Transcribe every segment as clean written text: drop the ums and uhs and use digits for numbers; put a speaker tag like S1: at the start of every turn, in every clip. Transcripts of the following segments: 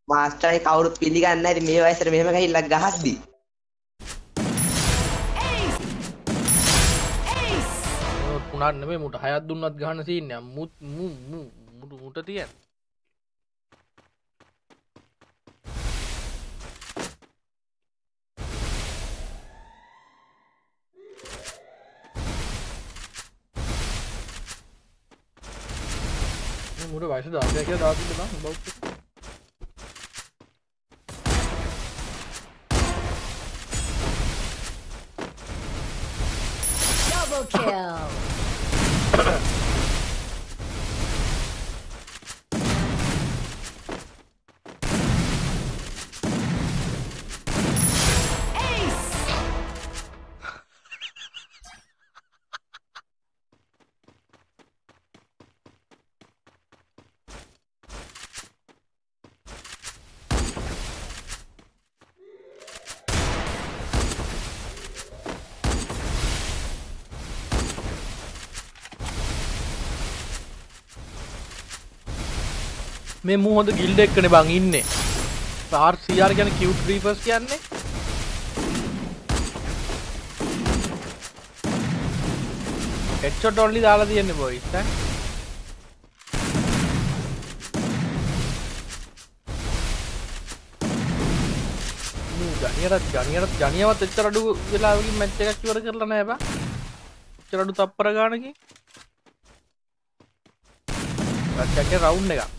S1: මාස්ටර්යි කවුරුත් පිළිගන්නේ නැහැ. ඉතින් මේ වයසට මෙහෙම ගහිල්ලක් ගහද්දි.
S2: පුණාට නෙමෙයි මුට 6ක් දුන්නත් ගහන්න සීන්නේ. මුට තියන්නේ. මුට වයස 10ක් කියලා දාලා තිබ්බ නම් බෞද්ධ.
S3: Double kill.
S2: මේ මූ හොඳ ගිල්ඩ් එක්කනේ බං ඉන්නේ. RCR කියන්නේ cute creepers කියන්නේ. headshot only දාලා තියන්නේ boys ඈ. මූ ජනියවත් එච්චර අඩු වෙලාවකින් මැච් එකක් ඉවර කරලා නැහැ බං. එච්චර අඩු තප්පර ගානකින්. මැච් එකේ රවුන්ඩ් එකක්.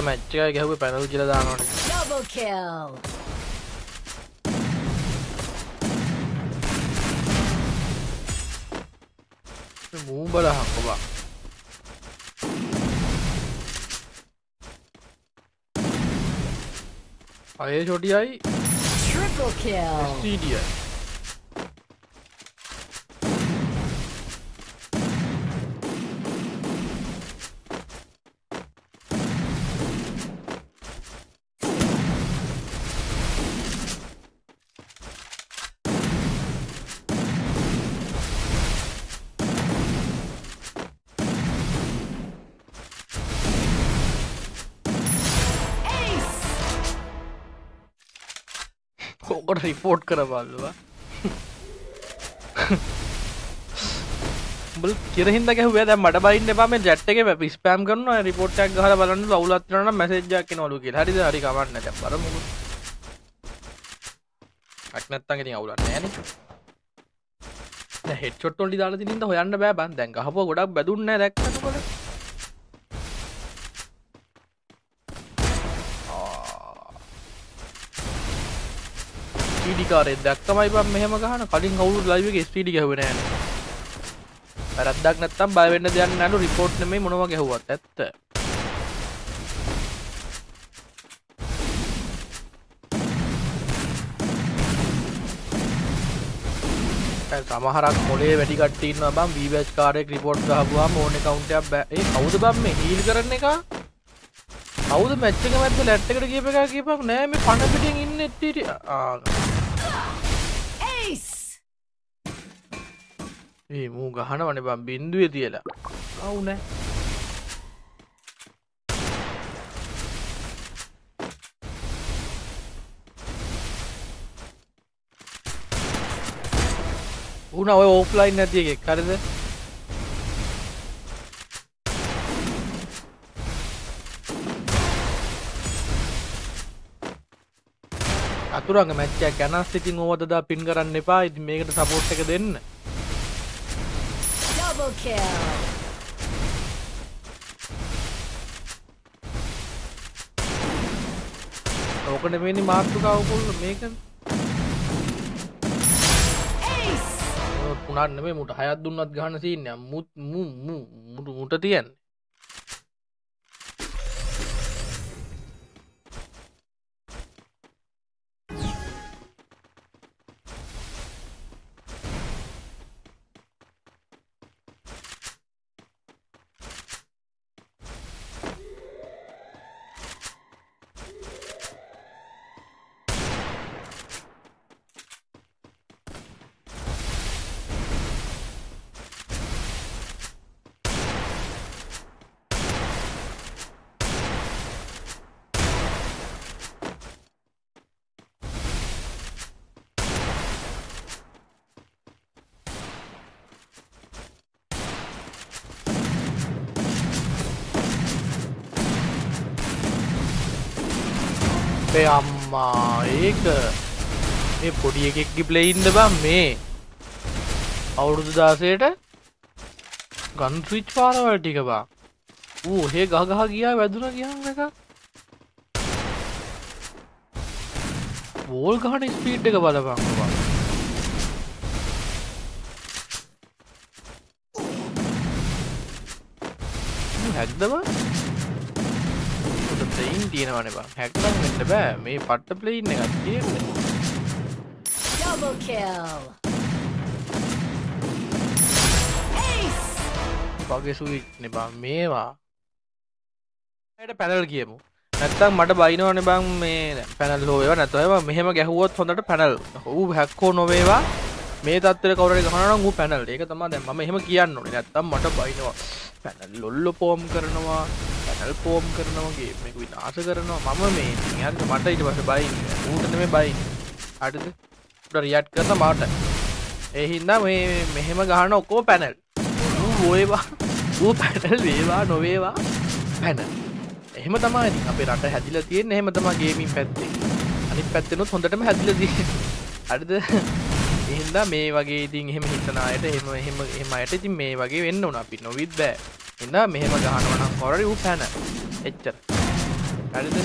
S2: match එක ගැහුවේ පැනල් කියලා දානවනේ.
S3: Double kill.
S2: මූ බලහන් ඔබ. අය චොටියයි
S3: Triple kill.
S2: STDයි. ඕකට රිපෝට් කරපල්ලවා. උඹල කිරහින්ද ගැහුවා දැන් මට බයින්න එපා මේ chat එකේ ස්පෑම් කරනවා රිපෝට් එකක් ගහලා බලන්න අවුලක් තියෙනවා නම් මැසේජ් එකක් එනවලු කියලා. හරිද? හරි කමක් නැහැ දැන් බලමුකෝ. අක් නැත්තම් ඉතින් අවුලක් නැහැ නේ. දැන් හෙඩ්ෂොට් වලට දාලා තිනින්ද හොයන්න බෑ බං. දැන් ගහපුවා ගොඩක් බැදුන්නේ නැහැ දැක්කද ඔබල? ස්පීඩි කාරේ දැක්කමයි බං මෙහෙම ගහන කලින් කවුරුත් ලයිව් එකේ ස්පීඩි ගැහුවේ නෑනේ. වැරද්දක් නැත්තම් බය වෙන්න දෙයක් නෑලු රිපෝට් නෙමෙයි මොනවා ගැහුවත් ඇත්ත. දැන් සමහරක් මොලේ වැඩි කට්ටිය ඉන්නවා බං V-batch කාර්යයක් රිපෝට් ගහපුවාම ඕන account එකක් බෑ. ඒ කවුද බං මේ හීල් කරන එක? කවුද මැච් එක මැද්දේ ලැට් එකට ගියප එක කියපන් නෑ මේ පණ පිටින් ඉන්නේ ඉතිරි ඒ මූ ගහනවනේ බං බින්දුවේ තියලා. අවු නෑ. උනා ඔය ඕෆ්ලයින් නැති එකෙක් හරිද? අතුරංග මැච් එකක් ගැනස් ඉතින් ඕවද දා පින් කරන්න එපා. ඉතින් මේකට සපෝට් එක දෙන්න.
S3: Double kill.
S2: ඕක නෙමෙයිනේ මාතෘකාව කොල්ල මේක. පුණාට නෙමෙයි මුට 6ක් දුන්නත් ගහන්න සීන්නේ. මුට තියන්නේ. අපේ අම්මා ඒක මේ පොඩි එකෙක්ගේ ප්ලේ ඉන්න බං මේ අවුරුදු 16ට ගන් ස්විච් පාරවල් ටික බං ඌ හේ ගහ ගියා වැදුනා ගියාම එක වෝල් ගහන ස්පීඩ් එක බලපන් බං හැක්ද බං ප්ලේන් තියෙනවනේ බං හැක් නම් වෙන්න බෑ මේ පට්ට ප්ලේන් එකක් තියෙන්නේ
S3: Double kill. Ace.
S2: වගේ ස්විච් නේ බං මේවා ඇයිද පැනල් කියමු නැත්තම් මට බයිනවනේ බං මේ පැනල් හෝ ඒවා නැත්නම් ඒවා මෙහෙම ගැහුවොත් හොඳට පැනල් ඌ හැක්කෝ නොවේවා මේ තත්ත්වෙට කවුරු හරි ගහනවා නම් ඌ පැනල් ඒක තමයි දැන් මම එහෙම කියන්න ඕනේ නැත්තම් මට බයිනවා පැනල් ලොල්ල පෝම් කරනවා පැනල් පෝම් කරනවා ගේම් එක විනාශ කරනවා මම මේ යාළුව මට ඊට පස්සේ බයින්නේ ඌට නෙමෙයි බයින්නේ හරිද උඩ රියැක්ට් කරන මාට ඒ හින්දා මේ මෙහෙම ගහන ඔක්කොම පැනල් ඌ වේවා ඌ පැනල් වේවා නොවේවා පැනල් එහෙම තමයි ඉතින් අපේ රට හැදිලා තියෙන්නේ එහෙම තමයි ගේමින් පැත්තේ අනිත් පැත්තෙනොත් හොඳටම හැදිලා තියෙන්නේ හරිද ඒ හින්දා මේ වගේ ඉතින් එහෙම හිතන අයට එහෙම අයට ඉතින් මේ වගේ වෙන්න උන අපි නොවිත් බෑ හින්දා මෙහෙම ගහනවා නම් කොරරි ඌ පැනල් එච්චර හරිද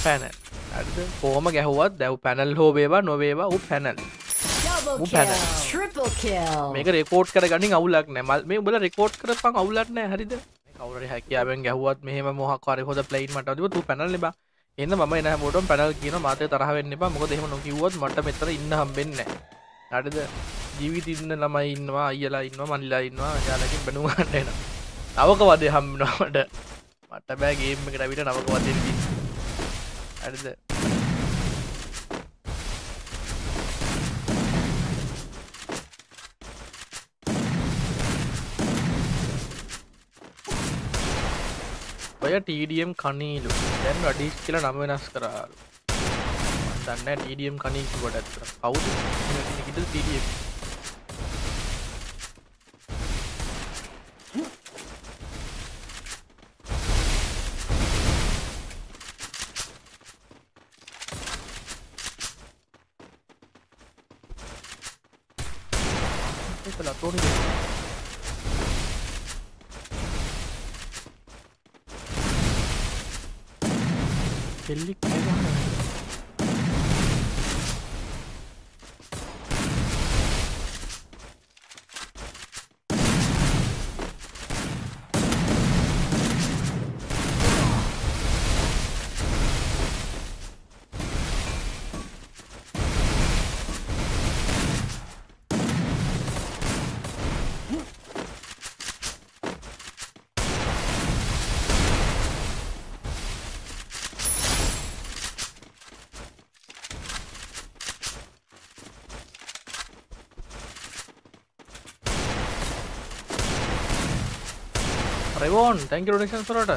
S2: පැනල් හරිද කොහොම ගැහුවත් දැන් පැනල් හෝ වේවා නොවේවා ඌ panel
S3: Double kill. Triple kill.
S2: මේක රෙකෝඩ් කරගනින් අවුලක් නැහැ මේ උඹලා රෙකෝඩ් කරපන් අවුලක් නැහැ හරිද මේ කවුරු හරි හැකියාවෙන් ගැහුවත් මෙහෙම මොහක් හරි හොද ප්ලේන් මට දීපු තු පැනල් නේ බා එහෙනම් මම එන හැමෝටම පැනල් කියනවා මාතේ තරහ වෙන්න එපා මොකද එහෙම නොකියුවොත් මට මෙතන ඉන්න හම්බෙන්නේ නැහැ හරිද ජීවිතේ ඉන්න ළමයි ඉන්නවා අයියලා ඉන්නවා මල්ලිලා ඉන්නවා යාලකින් බැනුම් ගන්න එනවා නවක වදේ හම්බෙනවා මට බෑ ගේම් එකට අවිත නවක වදේ ඉන්න හරිද ඔය TDM කනීලු දැන් රඩිස් කියලා නම වෙනස් කරාලු මම දන්නේ නැහැ TDM කනී කිව්වට ඇත්තට කවුද කිව්ද TDM ඒකලා තෝරි Kelly kaya Revon, thank you donation for it.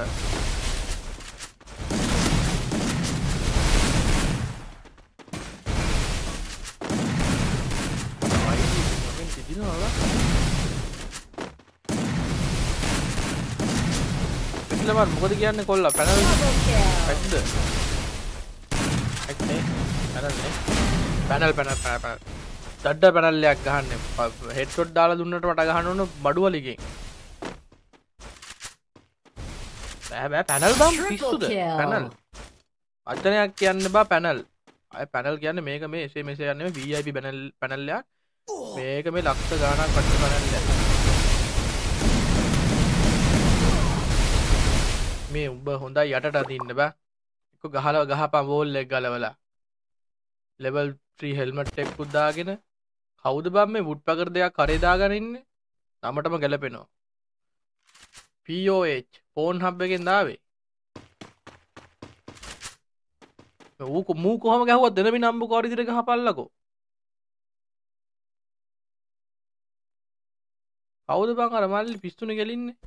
S2: Leman, මොකද කියන්නේ කොල්ලා පැනල් පැක්ද? පැක්නේ පැනල් දඩ පැනල් එකක් ගහන්න හෙඩ්ෂොට් දාලා දුන්නට මට ගහන්න ඕන බඩුවලිගෙන් බෑ පැනල් බම් පිස්සුද පැනල් වචනයක් කියන්න බා පැනල් අය පැනල් කියන්නේ මේක මේ එසේ මෙසේ යන්නේ VIP පැනල් එකක් මේක මේ ලක්ෂ ගාණක් වටින පැනල් එකක් මේ උඹ හොඳයි යටට අදින්න බෑ එක්ක ගහපන් වෝල් එක ගලවලා level 3 helmet එකක් දාගෙන කවුද බම් මේ wood packer දෙයක් කරේ දාගෙන ඉන්නේ නමටම ගැලපෙනවා POH ෆෝන් හබ් එකෙන් දාවේ මූ කොහම ගැහුවත් දෙනමි නම්බු කවර විදිහට ගහපල්ලකෝ කවුද බං අර මල්ලි පිස්තුනේ ගෙලින්නේ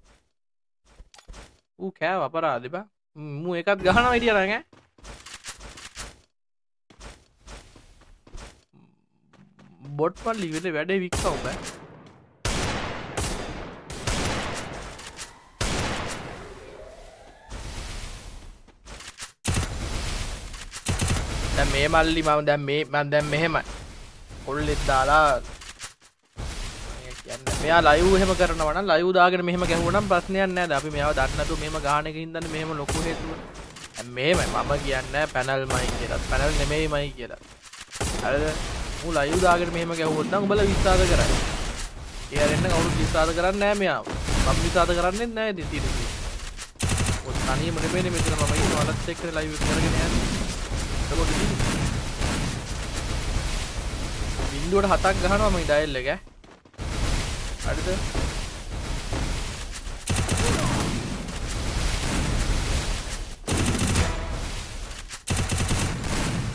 S2: ඌ කෑව අපරාධෙ බං මූ එකත් ගහනවා හිටියා නං ඈ බොට් මල්ලි ඉවරේ වැඩේ වික්කව බෑ දැන් මේ මල්ලි මම දැන් මෙහෙමයි කොල්ලෙක් දාලා කියන්නේ මෙයා ලයිව් එහෙම කරනවා නම් ලයිව් දාගෙන මෙහෙම ගැහුවා නම් ප්‍රශ්නයක් නෑ. දැන් අපි මෙයාව දන්නේ නැතුව මෙහෙම ගහන එක හින්දානේ මෙහෙම ලොකු හේතුව. දැන් මෙහෙමයි මම කියන්නේ පැනල්මයි කියලා. පැනල් නෙමෙයිමයි කියලා. හරිද? මූ ලයිව් දාගෙන මෙහෙම ගැහුවොත් නම් උඹලා විශ්වාස කරයි. ඊයරෙන්න කවුරුත් විශ්වාස කරන්නේ නෑ මෙයාව. මම විශ්වාස කරන්නේ නෑ ඉතින් තියෙන්නේ. ඔය තනියම නෙමෙයිනේ මෙතන මම ඉන්න වලත් එක්ක ලයිව් එක කරගෙන යන්නේ. ඒකෝට බින්දුවට 7ක් ගහනවා මම ඩයල් එක. හරිද?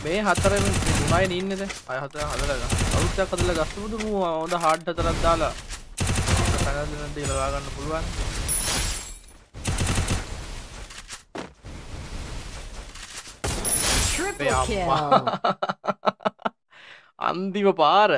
S2: මේ හතරෙම තුනයි ඉන්නේ දැන්. අය හතර හදලා ගන්න. අවුරුද්දක් හදලා ගස්සමුද මූ හොඳ හાર્ඩ් හතරක් දාලා. පැනල් දෙන්න දීලා ගන්න පුළුවන්.
S3: Triple kill.
S2: අන්තිම පාර